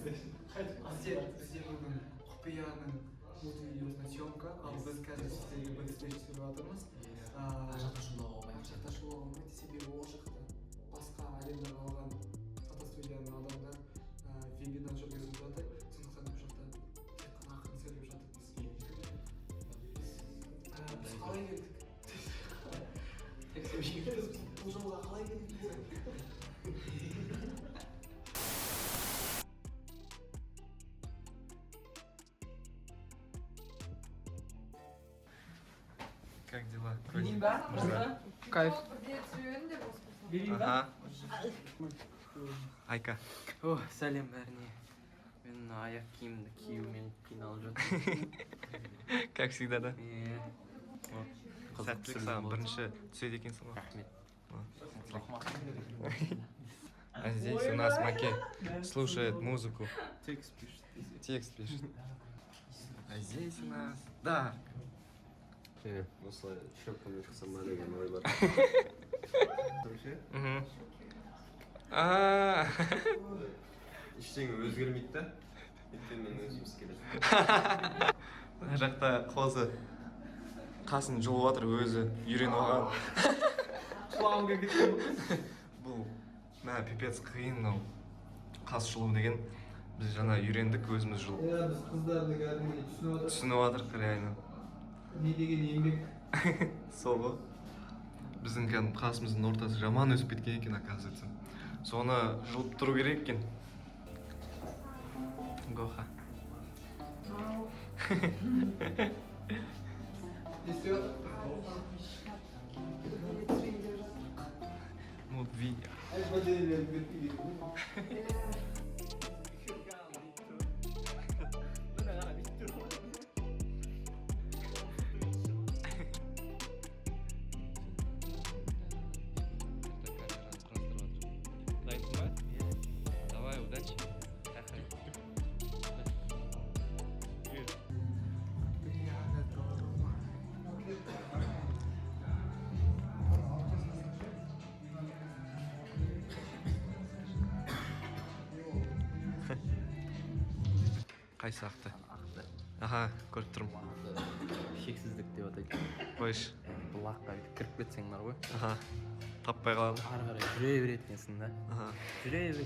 бізде бүгін құпияның мультивидеосына съемка, ал біз қазір сіздерге бэкстейдж түсіріп жатырмыз. Жақташылауға болмайды. Жақташылауға болмайды, себебі ол жақта басқа әлемде қалған фотостудияның адамдар вебинар жүргізіп жатыр. Сондықтан бұл жақта тек қана ақырын сөйлеп жатырмыз. Біз қалай келдік? Бұл жолға қалай келдік? Как дела? Кайф. Ага. Айка. О, сәлем бәріне. Мен аяқ киімді киюмен қиналып жатырмын. Как всегда, да? Сәттілік саған бірінші түседі екенсің ғой. Рахмет. А здесь у нас Маке слушает музыку. Текст пишет. Текст пишет. А здесь у нас... Да. осылай щеткамен шықсам ма деген ой бар. Ештеңе өзгермейді да. Өйткені мен өзім келеді. Мына жақта қозы қасын жұлып жатыр, өзі үйреніп алған. Құлағымға кеткен. Бұл пипец қиын мынау қас жұлу деген. Біз жаңа үйрендік, өзіміз жұлып. Біз қыздарды кәдімгідей Түсініп жатырық реально. Не деген еңбек. Сол ғой. Біздің кәдімгі қасымыздың ортасы жаман өсіп кеткен екен, оказывается. Соны жұлып тұру керек екен. Гоха. Вот видео. Давай, удачи. Қайсы ақты? Ақты. Аха, көріп тұрмын. Шексіздік деп атайды. Қойшы. Бұлаққа кіріп кетсең бар ғой. Аха. Таппай қалады. Ары қарай жүре береді екенсің да. Аха. Жүре береді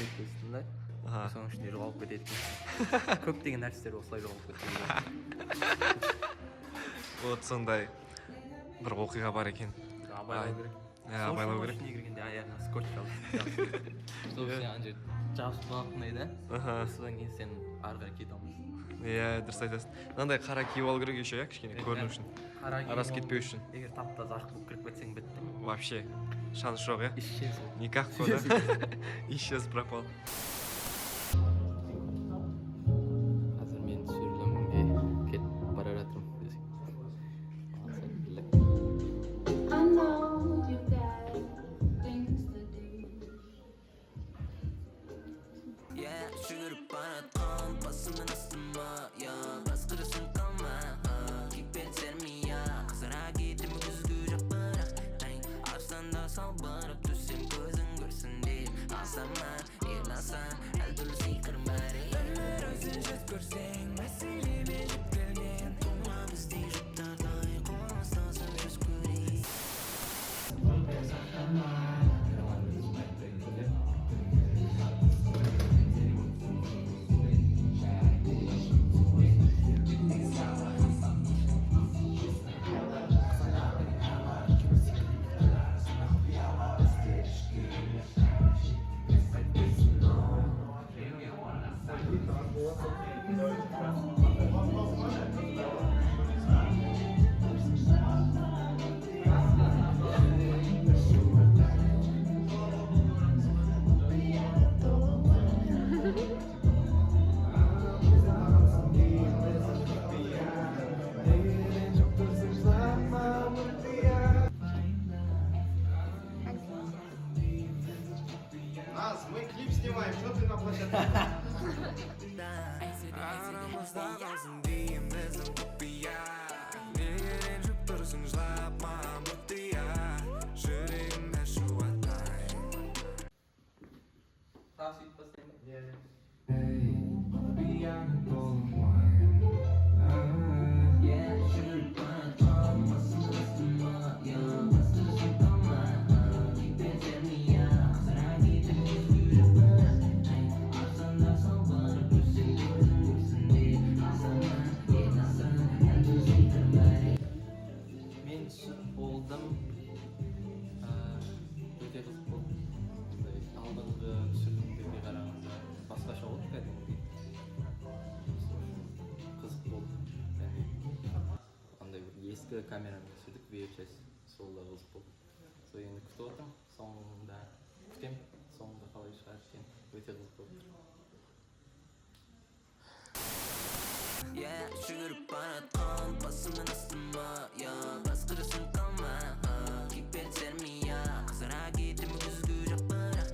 екенсің да. Аха. Соның ішінде жоғалып кетеді екенсің. Көптеген нәрселер осылай жоғалып кетеді. Вот сондай бір оқиға бар екен. Абайлау керек. Абайлау керек. Ішіне кіргенде аяғына скотч алып. Сол сен ана жерде жабысып қалатындай да. Аха. Содан кейін сен ары қарай кете алмайсың. Иә, дұрыс айтасың. Мынандай қара киіп алу керек еще, иә, кішкене көріну үшін. Арасы кетпеу үшін. Егер тап-таза ақ болып кіріп кетсең бітті. Вообще шанс жоқ, иә? Исчез. Никак қой, да? Исчез, пропал. Қазір мен түсірілімге кетіп бара жатырмын. I know you got things to do. Yeah, жүгіріп баратқан басымнан астыма, басқарасың қалма, кипеттерме, қызара кетім күзгі жапырақ, арыстанда салбырып түсем көзің көрсін деп, алсама, ерласан, әлдүлі сиқырым бар, өмір өзі жет көрсең, мәселеме жеп келген, тума біздей жұптардай, қолы ұстасып жүз көрейік. ескі камерамен түсірдік, VHS, сол да қызық болды. Сол енді күтіп отырмын, соңында күтемін, соңында қалай шығады екен, өте қызық болды. Yeah, жүгіріп баратқан басымнан астыма, басқарасың қалма, кипер термия, қызара кетім күзгі жақ бірақ,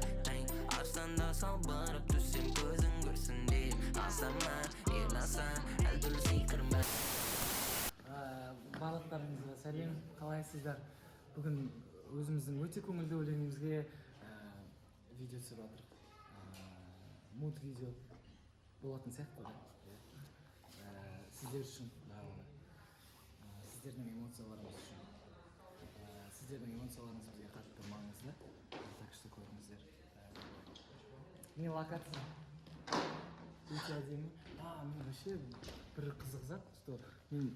арыстанда салбырап түссем көзің көрсін деп, алсама, ерласан, әлбір сикірмә. Барлықтарыңызға сәлем, қалайсыздар? Бүгін өзіміздің өте көңілді өлеңімізге видео түсіріп жатырмық. Муд видео болатын сияқты да. Сіздер үшін, сіздердің эмоцияларыңыз үшін. Сіздердің эмоцияларыңыз бізге қатты маңызды. Так что көріңіздер. Не локация? Өте әдемі. Мен вообще бір қызық зат, что мен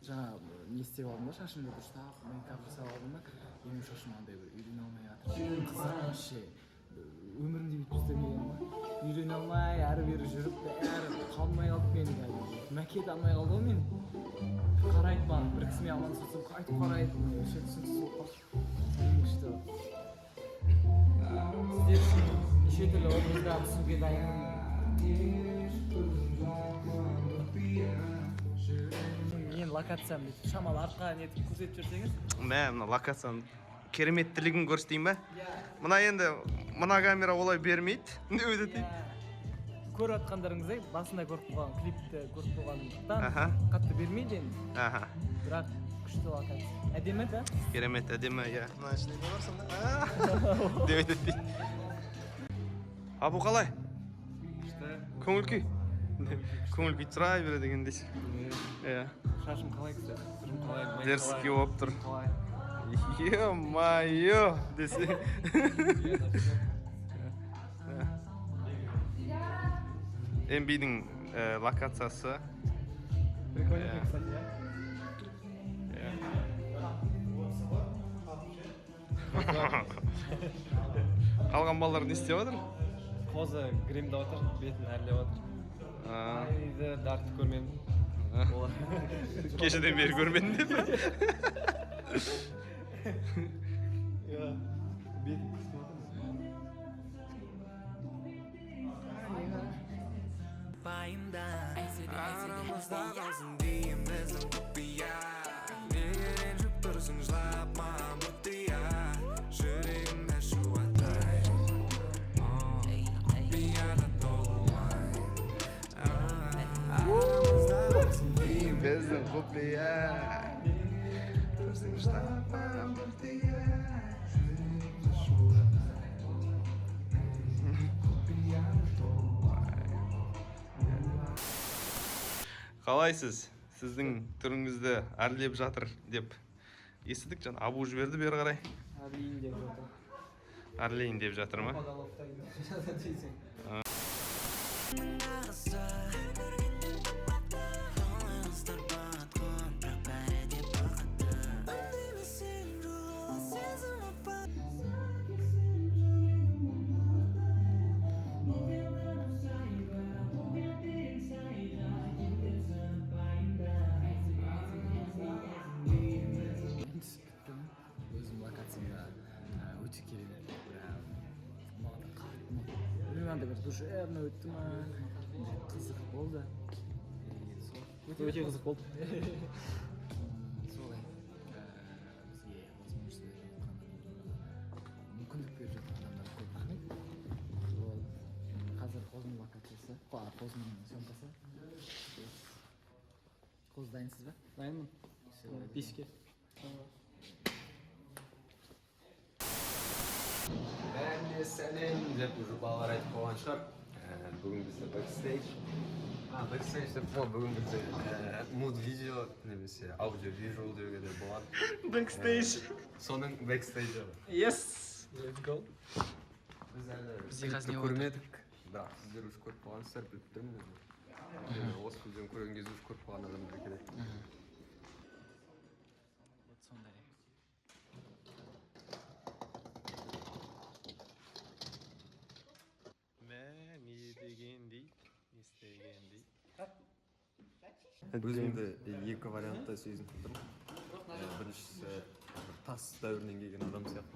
жаңа не істеп алдым да, шашымды дұрыстап, мейкап жасап алдым да, менің шашым андай бір үйрене алмай жатыр. Қызық вообще. Өмірімде бүйтіп істемеген ғой. Үйрене алмай, әрі-бері жүріп, бәрі қалмай қалды мен. Мәкет алмай қалды ғой мен. Қарайды маған, бір кісімен амандасып, қайтып қарайды. Вообще түсініксіз болып қалды. Күшті. Сіздер үшін неше түрлі образдар түсуге дайынмын. Мен локациям бүйтіп шамалы артқа нетіп көрсетіп жүрсеңіз. Мына локацияның кереметтілігін көрсетейін ба? Мына енді мына камера олай бермейді. Не өтеді? Көріп жатқандарыңыздай басында көріп қойған клипті көріп қойғандықтан қатты бермейді енді. Бірақ күшті локация. Әдемі да? Керемет, әдемі, иә. Мына ішінде не бар сонда? Деп өтеді. Абу қалай? Көңіл күй? Көңіл күй тұра береді деген дейсің. Шашым қалай кісі? Дерзкий болып тұр. Е-майо десе. MB'дің локациясы. Прикольно, кстати, Қалған балалар не істеп жатыр? Поза гримдеп отыр, бетін әрлеп отыр.Айды дартты көрмедім. Кешеден бері көрмедім деп. Bayımda aramızda kalsın diyeyim bizim kopya. Neler enjip dursun жылапma mutluya. Yüreğimde şu atay. Kopyada dolmay. Aramızda kalsın diyeyim Bizim kopya. Dursun жылапma mutluya. Yüreğimde şu atay. Kopyada dolmay. Қалайсыз? Сіздің түріңізді әрлеп жатыр деп естідік, жаңа Абу жіберді бері қарай. Әрлейін деп жатыр. Әрлейін деп жатыр ма? Өзім локациямда өте керемет. Маған да қатты ұнады. Бір душевно өтті ма, қызық болды. Өте қызық болды. Солай бізге возможность мүмкіндік беріп жатқан адамдар көп рахмет. Ол қазір қозының локациясы, қозының съемкасы. Қоз дайынсыз ба? Дайынмын. Беске. Бәріне сәлем деп уже балалар айтып қойған шығар. Бүгін бізде бэкстейдж. Бэкстейдж деп қой, бүгін бізде муд видео немесе аудио визуал деуге де болады. Бэкстейдж. Соның бэкстейджі бар. Yes! Let's go. Біз әлі Бізде қазір не көрмедік. Бірақ сіздер уже көріп қойғансыздар, біліп тұрмын өзім. Осы видеоны көрген кезде уже көріп қойған адамдар келеді. Сондай. Не дегендей, не істегендей. Өзімді екі вариантта сезініп тұрмын. біріншісі тас дәуірінен келген адам сияқты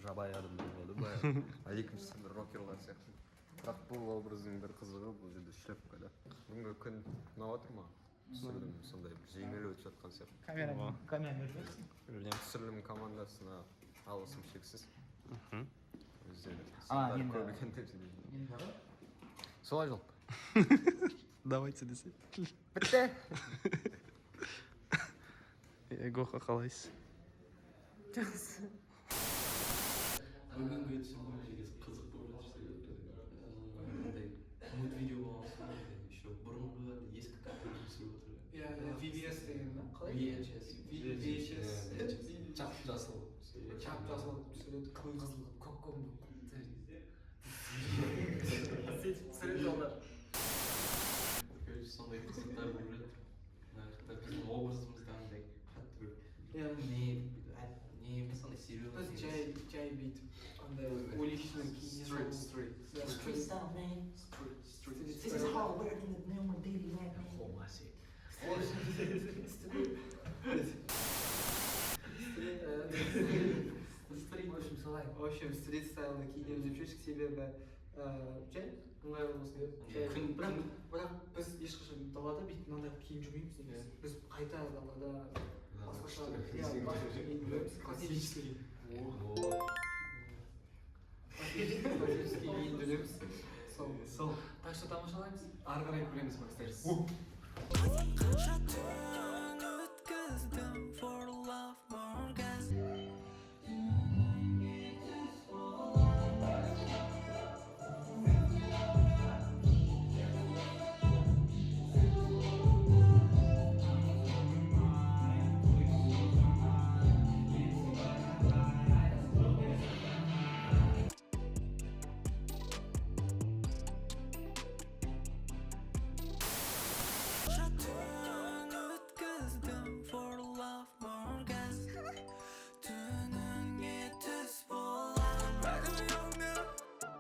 жабайы адамдар болды баяғы. А екіншісі бір рокерлар сияқты. Бірақ бұл образдың бір қызығы бұл жерде шлепка да. Бүгінгі күн ұнап отыр маған. Түсірілім сондай бір жеңіл өтіп жатқан сияқты. Түсірілім командасына алғысым шексіз. Өздері сындары көп екен деп сөйлеймін. Солай жалпы. Давайте десе. Бітті! Гоха қалайсыз? Бүгінгі түсірілім негізі қызық болып жатыр себебі мындай мультвидео болған еще бұрынғы ескі картина түсіріп отыр. иә VBS деген ба қалай VHS чап жасыл түсіреді қызыл көк короче сондай қызықтар болып жатыр. Мына жақта біздің образымызда андай қатты бір не емес андай серьезный біз жай бүйтіп андай уличный Street. Style, man. This is hard work in the normal daily life, man. в общем стрит стайлда киінеміз деп шештік себебі жай ыңғайлы болсын деп бірақ біз ешқашан далада бүйтіп мынандай киіп жүрмейміз негізі біз қайта далада басқаша классический киіндіреміз сол так что тамашалаймыз ары қарай көреміз бастаймыз қанша түн өткіздім for love more gas. Түн өткіздім for love more gas. Түніңе түс болам. Радиоңда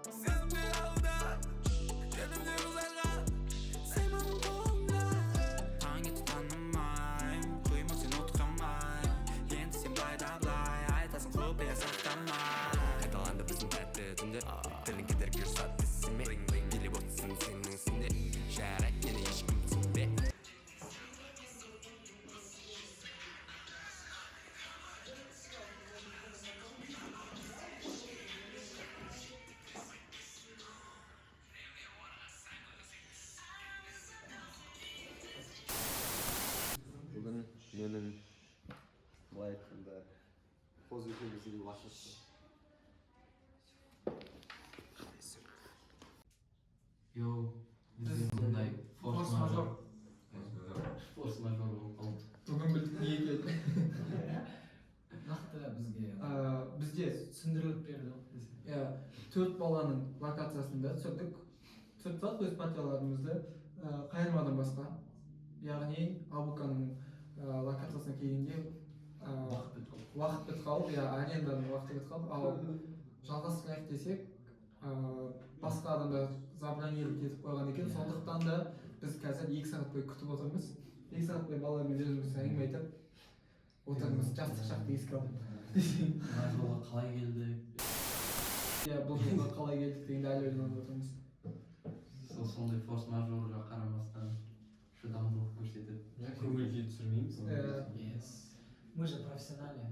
сезімде алда. Жөнімде ұзарға сайманың қолыңда. Таң етіп танымайм, құйма сен отқамай. Енді сен байда былай айтасың құпия сақтамай. Қайталанды біздің тәтті түндер. Тілің кедергі ұрсады тісіме. Билеп отырсың сенің ісінде. Жарайды мені ешкім түсінбе. Бүгін менің былай айтқанда қоз екеуміздің басшысы. Йоу, бізде мындай форс-мажор форс-мажор болып қалды. бүгін білдік не екенін Нақты бізге бізде түсіндіріліп берді иә 4 баланың локациясында түсірдік түсіріп өз партияларымызды қайырмадан басқа яғни абуканың локациясына келгенде уақыт бітіп қалып иә аренданың уақыты бітіп қалып ал жалғастырайық десек басқа адамдар забронировать етіп қойған екен сондықтан да біз қазір 2 сағат бойы күтіп отырмыз 2 сағат бойы балалармен өзіміз әңгіме айтып отырмыз жастық шақты еске алып Мына жолға қалай келдік? иә бұл жолға қалай келдік дегенді әлі ойланып отырмыз Сондай форс-мажорға қарамастан шыдамдылық көрсетіп көңіл күй түсірмейміз. Yes. Мы же профессионалы.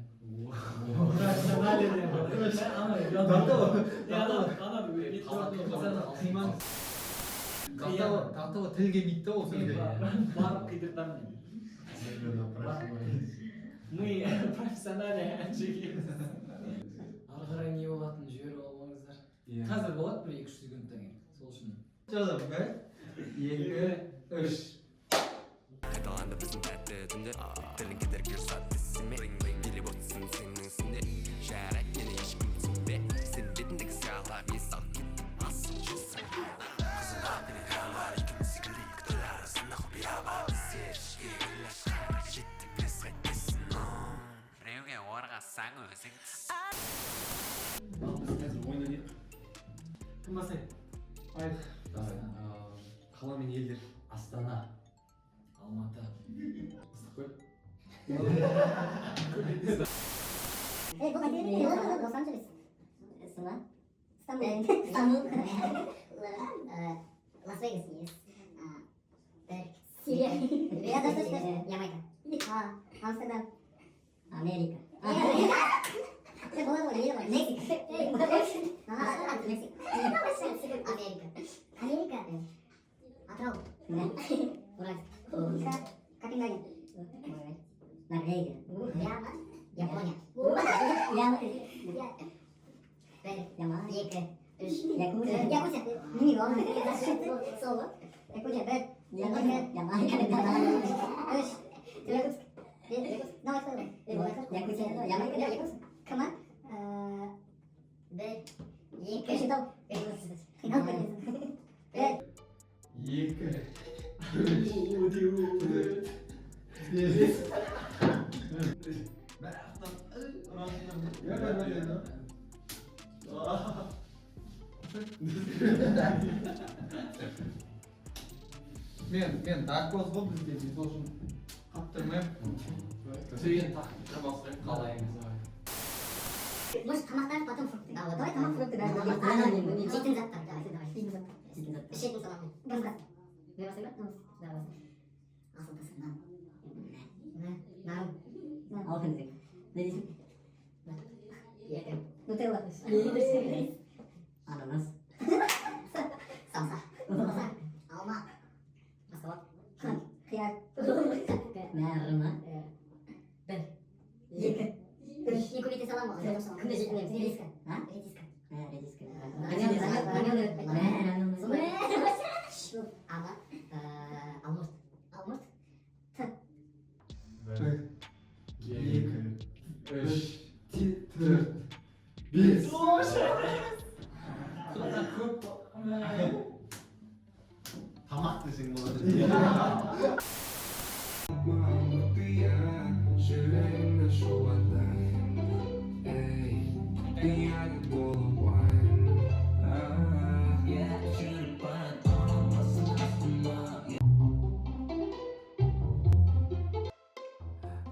Тартылы тіл келмейді да ол сөзге Барып қидыртамын. Мы профессионалы әншігеміз. Ары қарай не болатынын жіберіп алмаңыздар. Қазір болады бір 2-3 секундтан кейін. Сол үшін. Жазам, 1, 2, 3 Қайталанды біздің тәтті түндер. Тілің кедергі ұрсады тісіме. Билеп отырсың сенің ісінде. Жарайды мені ешкім түсінбе. Сен бетіндегі сиялар ес алып кетті. Асыл жүзің қызыға мені қалар. Екеуміз секілді екі тіл арасында құпия бар. Біздер ешкілі шақырып жетті біз қайтпесін. Біреуге орғасаң өзің түс. Ал біз қазір ойнайық. Кім бастайды? Қала мен елдер Астана, Алматы. Ыстықкөл, 뭐 같은 로스앤젤레스, İstanbul, Las Vegas miyiz? Suriye. Ya da Jamaika. Amsterdam. Amerika. Ne bana doğru yine var. Meksika. Meksika. Amerika. Atrau. Ne? Burası. Copenhagen. Norvegia. Japonya. Yakuza. Yakuza. Mini var. Solo. Yakuza. Ben. Yakuza. No, it's over. Yakuza. Yakuza. Come on. Ben. Yakuza. Ben. Men darkoz bo'lib bizga biz o'shin qaptirmayman. Senin takmasın kalayınız var. Может, тамақтан потом фрукты. Давай тамақ фрукты бәрі. Жейтін заттар. Ішетін саламын. Газға. Мейвасы бар? Асылтасы. Нарым. Алқынзек. Не дейсің? Нутелла. Ананас. Самса. Алма. Маскалат. Қияр. Мәріма. Бір. Екі. Екі бете салам ғой. Күнде жетінеміз. Редиска. Редиска. Редиска. Ама. Алмұрт. Алмұрт. Tamam desin bu arada.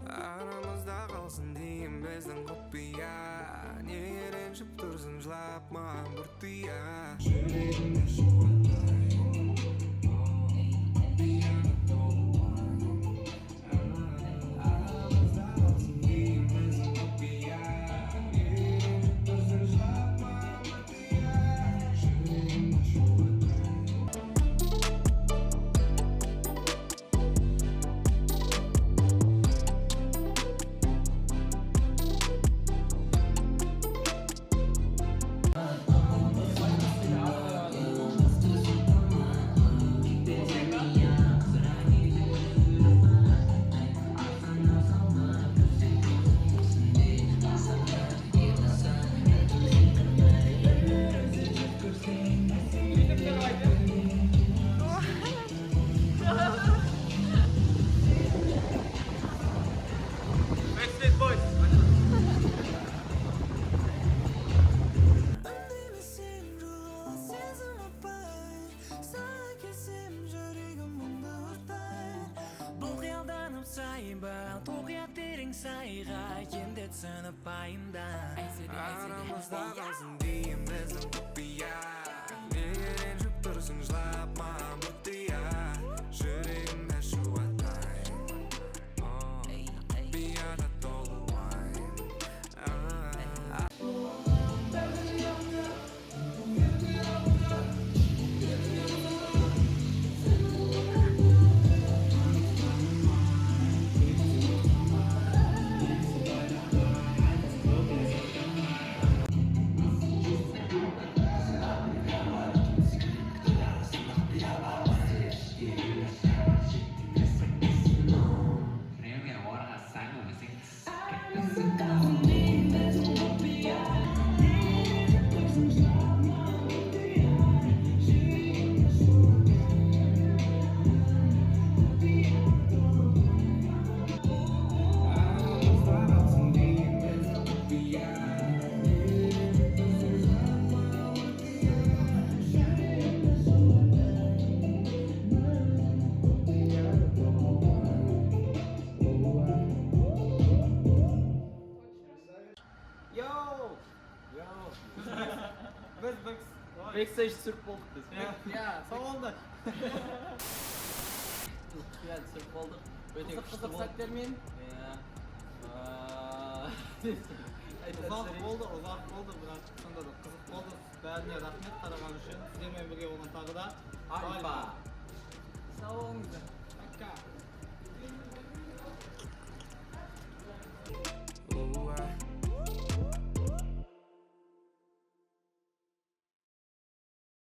Aramızda kalsın diyeyim bizden kopya. Niye rençip dursun жылап маған бұртия. Жүрегімде Aramızda kalsın diyeyim bizden kopya. Niye rençip dursun жылап маған бұртия. Жүрегімде шуаттайын. Пияда толы уайым. Backstage Türk bulduk biz. Ya, sağ oldu. Yani Türk bulduk. Öyle Kızık kuştu bu. sak vermeyin. Uzak oldu biraz kısımda da kızık oldu. Bәріне рахмет қараған үшін. Сіздермен бірге болған тағы да. Альфа. Sağ olun güzel. Пока.